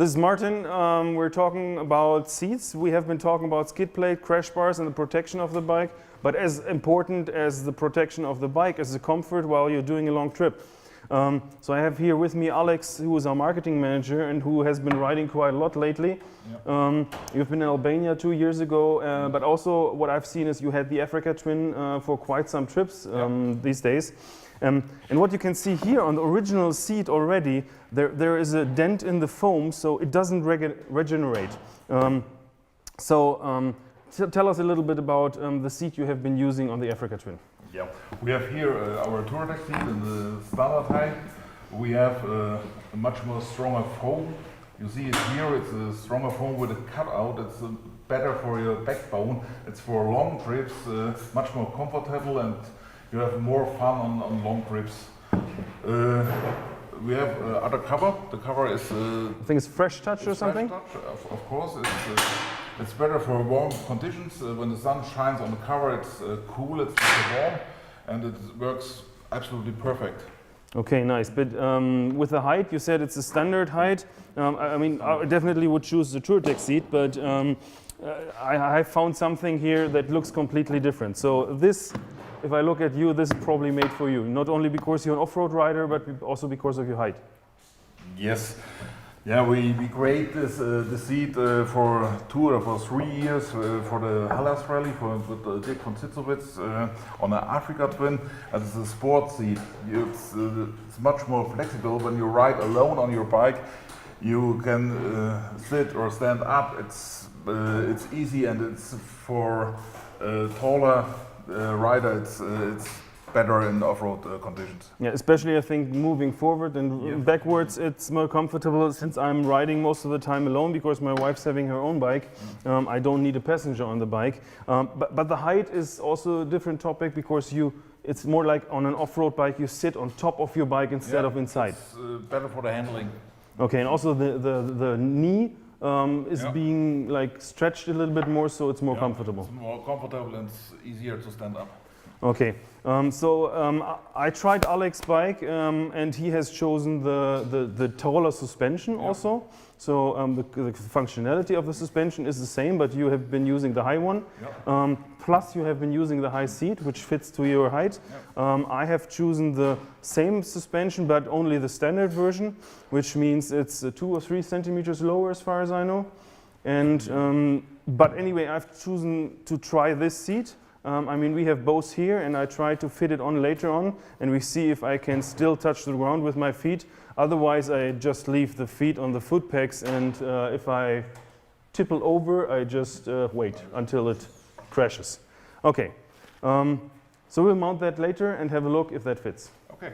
This is Martin. We're talking about seats. We have been talking about skid plate, crash bars, and the protection of the bike. But as important as the protection of the bike is the comfort while you're doing a long trip. So I have here with me Alex, who is our marketing manager and who has been riding quite a lot lately. Yeah. You've been in Albania 2 years ago, but also what I've seen is you had the Africa Twin for quite some trips these days. And what you can see here on the original seat already, there is a dent in the foam, so it doesn't regenerate. Tell us a little bit about the seat you have been using on the Africa Twin. Yeah, we have here our Touratech seat in the standard height. We have a much more stronger foam. You see it here, it's a stronger foam with a cutout. It's better for your backbone. It's for long trips, much more comfortable, and you have more fun on long trips. We have other cover. The cover is I think it's Fresh Touch or something? Fresh Touch, of course. It's better for warm conditions. When the sun shines on the cover, it's cool, it's warm, and it works absolutely perfect. Okay, nice. But with the height, you said it's a standard height. I mean, I definitely would choose the Touratech seat, but I found something here that looks completely different. So this, if I look at you, this is probably made for you. Not only because you're an off-road rider, but also because of your height. Yes. Yeah, we create the seat for 2 or for 3 years for the Hellas Rally with Dick von Zitzowitz on an Africa Twin. As it's a sport seat, it's much more flexible. When you ride alone on your bike, you can sit or stand up. It's easy, and it's for a taller rider. It's better in off-road conditions. Yeah, especially I think moving forward and backwards, it's more comfortable. Since I'm riding most of the time alone because my wife's having her own bike, I don't need a passenger on the bike. But the height is also a different topic because it's more like on an off-road bike, you sit on top of your bike instead of inside. It's better for the handling. Okay, and also the knee is being like stretched a little bit more, so it's more comfortable. It's more comfortable and it's easier to stand up. Okay, I tried Alex's bike and he has chosen the taller suspension also. So the functionality of the suspension is the same, but you have been using the high one. Plus you have been using the high seat, which fits to your height. I have chosen the same suspension, but only the standard version, which means it's 2 or 3 centimeters lower as far as I know. And but anyway, I've chosen to try this seat. I mean, we have both here, and I try to fit it on later on, and we see if I can still touch the ground with my feet. Otherwise, I just leave the feet on the foot pegs, and if I tipple over, I just wait until it crashes. Okay, so we'll mount that later and have a look if that fits. Okay.